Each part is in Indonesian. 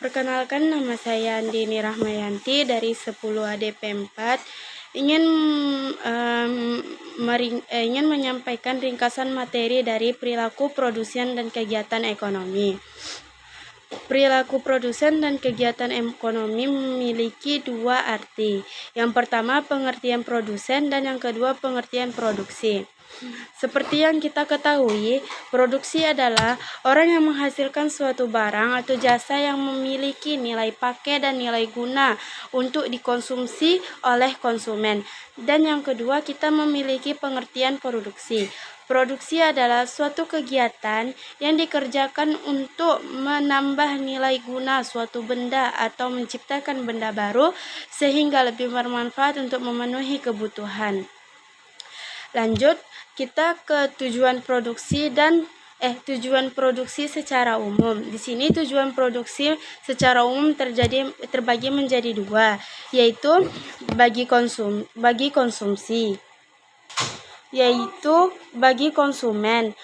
Perkenalkan, nama saya Andini Rahmayanti dari 10 ADP 4. Ingin menyampaikan ringkasan materi dari perilaku produsen dan kegiatan ekonomi. Perilaku produsen dan kegiatan ekonomi memiliki dua arti. Yang pertama, pengertian produsen, dan yang kedua, pengertian produksi. Seperti yang kita ketahui, produksi adalah orang yang menghasilkan suatu barang atau jasa yang memiliki nilai pakai dan nilai guna untuk dikonsumsi oleh konsumen. Dan yang kedua, kita memiliki pengertian produksi. Produksi adalah suatu kegiatan yang dikerjakan untuk menambah nilai guna suatu benda atau menciptakan benda baru sehingga lebih bermanfaat untuk memenuhi kebutuhan. Lanjut, kita ke tujuan produksi tujuan produksi secara umum. Di sini tujuan produksi secara umum terbagi menjadi dua, yaitu bagi konsumen,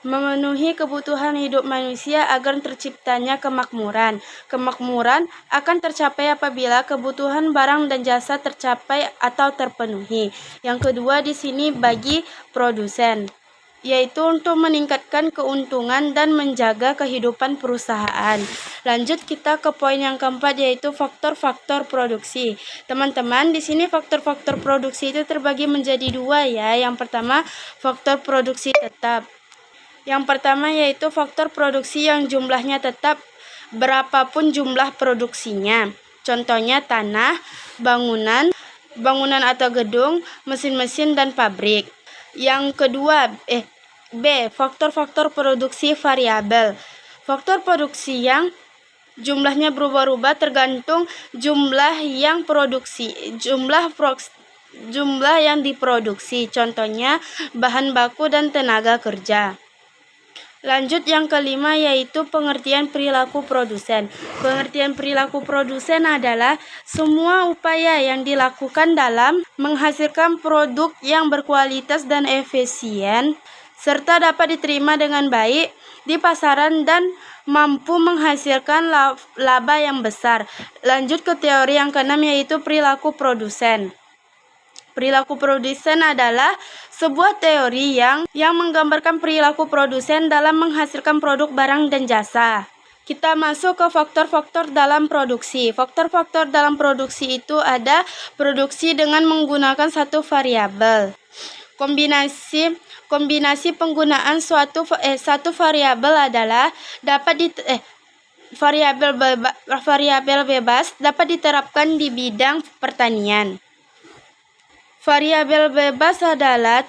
memenuhi kebutuhan hidup manusia agar terciptanya kemakmuran. Kemakmuran akan tercapai apabila kebutuhan barang dan jasa tercapai atau terpenuhi. Yang kedua di sini bagi produsen, yaitu untuk meningkatkan keuntungan dan menjaga kehidupan perusahaan. Lanjut kita ke poin yang keempat, yaitu faktor-faktor produksi. Teman-teman, di sini faktor-faktor produksi itu terbagi menjadi dua ya. Yang pertama, faktor produksi tetap. Yang pertama yaitu faktor produksi yang jumlahnya tetap berapapun jumlah produksinya. Contohnya tanah, bangunan atau gedung, mesin-mesin dan pabrik. Yang kedua, B, faktor-faktor produksi variabel. Faktor produksi yang jumlahnya berubah-ubah tergantung jumlah yang diproduksi. Contohnya bahan baku dan tenaga kerja. Lanjut yang kelima yaitu pengertian perilaku produsen. Pengertian perilaku produsen adalah semua upaya yang dilakukan dalam menghasilkan produk yang berkualitas dan efisien serta dapat diterima dengan baik di pasaran dan mampu menghasilkan laba yang besar. Lanjut ke teori yang keenam yaitu perilaku produsen. Perilaku produsen adalah sebuah teori yang menggambarkan perilaku produsen dalam menghasilkan produk, barang, dan jasa. Kita masuk ke faktor-faktor dalam produksi. Faktor-faktor dalam produksi itu ada produksi dengan menggunakan satu variabel. Kombinasi penggunaan satu variabel adalah variabel bebas dapat diterapkan di bidang pertanian. Variabel bebas adalah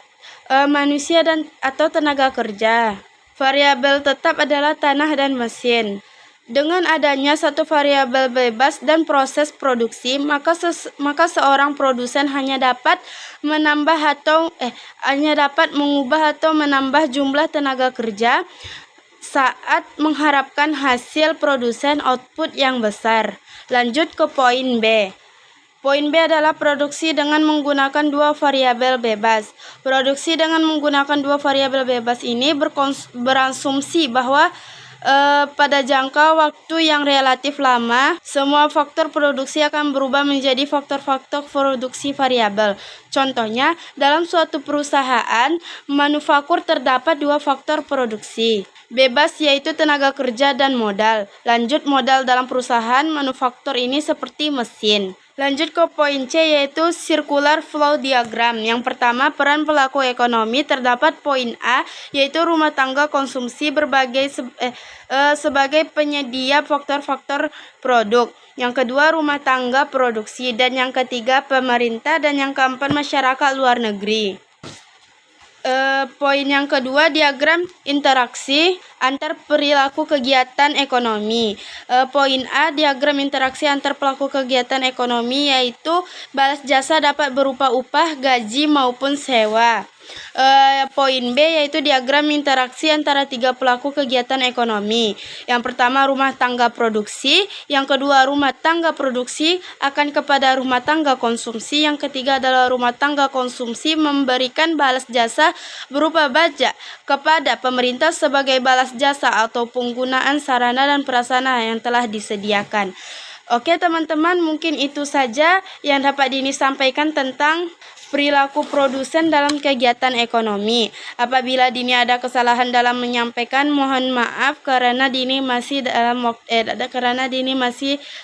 manusia atau tenaga kerja. Variabel tetap adalah tanah dan mesin. Dengan adanya satu variabel bebas dan proses produksi, maka seorang produsen hanya dapat mengubah atau menambah jumlah tenaga kerja saat mengharapkan hasil produsen output yang besar. Lanjut ke poin B. Poin B adalah produksi dengan menggunakan dua variabel bebas. Produksi dengan menggunakan dua variabel bebas ini berasumsi bahwa pada jangka waktu yang relatif lama, semua faktor produksi akan berubah menjadi faktor-faktor produksi variabel. Contohnya, dalam suatu perusahaan manufaktur terdapat dua faktor produksi bebas yaitu tenaga kerja dan modal. Lanjut, modal dalam perusahaan manufaktur ini seperti mesin. Lanjut ke poin C yaitu circular flow diagram. Yang pertama, peran pelaku ekonomi. Terdapat poin A yaitu rumah tangga konsumsi sebagai penyedia faktor-faktor produk. Yang kedua, rumah tangga produksi, dan yang ketiga pemerintah, dan yang keempat masyarakat luar negeri. Poin yang kedua, diagram interaksi antar perilaku kegiatan ekonomi. Poin A, diagram interaksi antar pelaku kegiatan ekonomi, yaitu balas jasa dapat berupa upah, gaji, maupun sewa. Poin B yaitu diagram interaksi antara tiga pelaku kegiatan ekonomi. Yang pertama rumah tangga produksi, yang kedua rumah tangga produksi akan kepada rumah tangga konsumsi, yang ketiga adalah rumah tangga konsumsi memberikan balas jasa berupa pajak kepada pemerintah sebagai balas jasa atau penggunaan sarana dan prasarana yang telah disediakan. Oke teman-teman, mungkin itu saja yang dapat Dini sampaikan tentang perilaku produsen dalam kegiatan ekonomi. Apabila Dini ada kesalahan dalam menyampaikan, mohon maaf karena Dini masih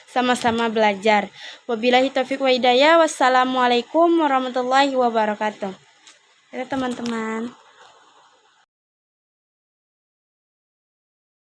sama-sama belajar. Wabillahi taufiq wa hidayah. Wassalamualaikum warahmatullahi wabarakatuh. Ya teman-teman.